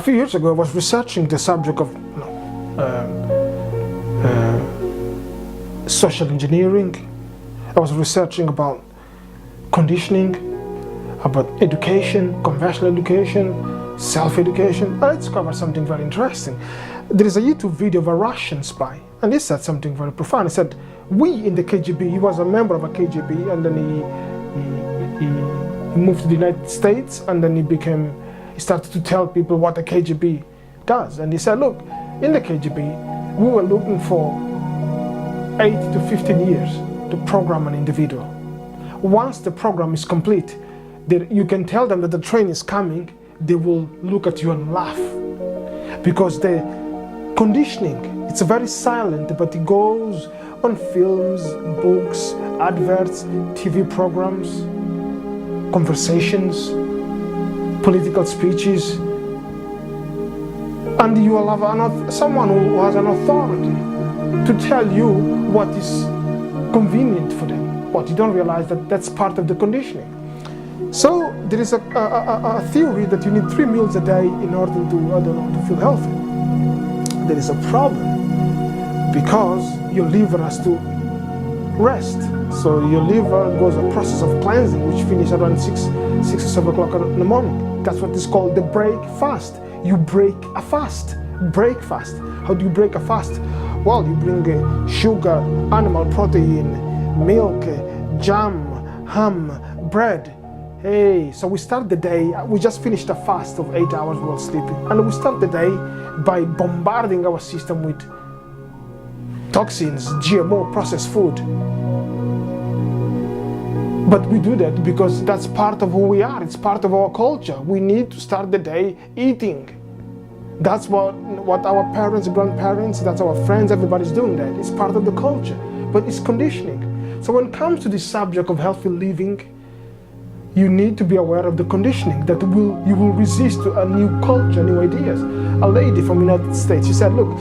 few years ago, I was researching the subject of social engineering. I was researching about conditioning, about education, conventional education, self-education. I discovered something very interesting. There is a YouTube video of a Russian spy, and he said something very profound. He said, we in the KGB, he was a member of a KGB, and then he moved to the United States, and then he started to tell people what the KGB does. And he said, look, in the KGB, we were looking for 8 to 15 years to program an individual. Once the program is complete, you can tell them that the train is coming, they will look at you and laugh. Because the conditioning, it's very silent, but it goes on films, books, adverts, TV programs, conversations, political speeches, and you will have someone who has an authority to tell you what is convenient for them. But you don't realize that that's part of the conditioning. So there is a theory that you need 3 meals a day in order to feel healthy. There is a problem because your liver has to rest. So your liver goes a process of cleansing, which finishes around 6 or 7 o'clock in the morning. That's what is called the break fast. You break a fast. Break fast. How do you break a fast? Well, you bring sugar, animal protein, milk, jam, ham, bread. Hey, so we start the day, we just finished a fast of 8 hours while sleeping, and we start the day by bombarding our system with toxins, GMO, processed food. But we do that because that's part of who we are, it's part of our culture. We need to start the day eating. That's what our parents, grandparents, that's our friends, everybody's doing that. It's part of the culture, but it's conditioning. So when it comes to this subject of healthy living, you need to be aware of the conditioning that you will resist to a new culture, new ideas. A lady from the United States, she said, look,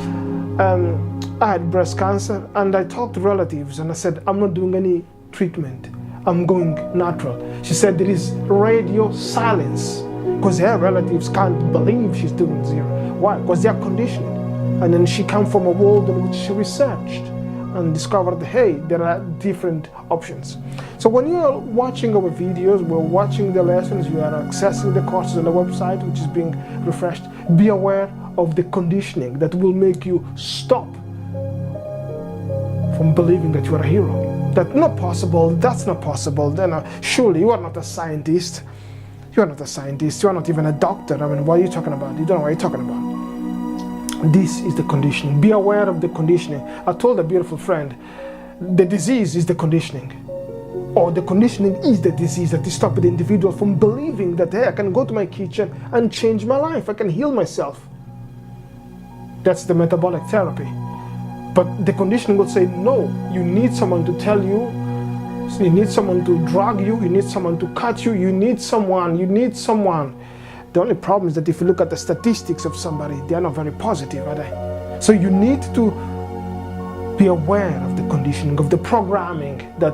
I had breast cancer, and I talked to relatives, and I said, I'm not doing any treatment. I'm going natural. She said there is radio silence because her relatives can't believe she's doing zero. Why? Because they are conditioned. And then she came from a world in which she researched and discovered, hey, there are different options. So when you are watching our videos, we're watching the lessons, you are accessing the courses on the website, which is being refreshed, be aware of the conditioning that will make you stop from believing that you are a hero. That not possible, that's not possible, then surely you are not a scientist. You are not a scientist, you are not even a doctor. I mean, what are you talking about? You don't know what you're talking about. This is the conditioning. Be aware of the conditioning. I told a beautiful friend, the disease is the conditioning. Or the conditioning is the disease that is stopping the individual from believing that, hey, I can go to my kitchen and change my life, I can heal myself. That's the metabolic therapy. But the conditioning will say, no, you need someone to tell you, you need someone to drug you, you need someone to cut you, you need someone. The only problem is that if you look at the statistics of somebody, they are not very positive, are they? So you need to be aware of the conditioning, of the programming that,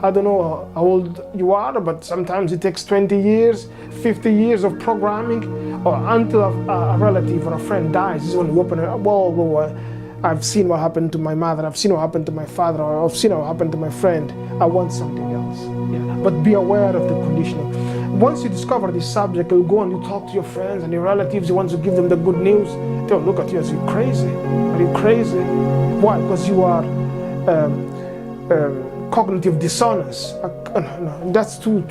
I don't know how old you are, but sometimes it takes 20 years, 50 years of programming, or until a relative or a friend dies. This is when you open it up, whoa, I've seen what happened to my mother, I've seen what happened to my father, or I've seen what happened to my friend. I want something else. Yeah. But be aware of the conditioning. Once you discover this subject, you'll go and you talk to your friends and your relatives, you want to give them the good news. They'll look at you as, you crazy. Are you crazy? Why? Because you are cognitive dissonance. No, that's too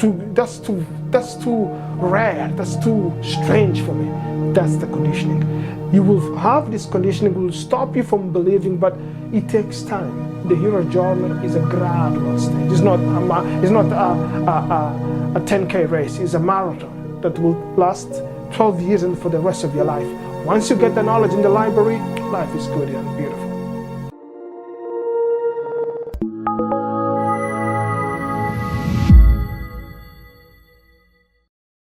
rare, that's too strange for me. That's the conditioning. You will have this conditioning, will stop you from believing, but it takes time. The hero journey is a gradual stage. It's not a 10K race, it's a marathon that will last 12 years and for the rest of your life. Once you get the knowledge in the library, life is good and beautiful.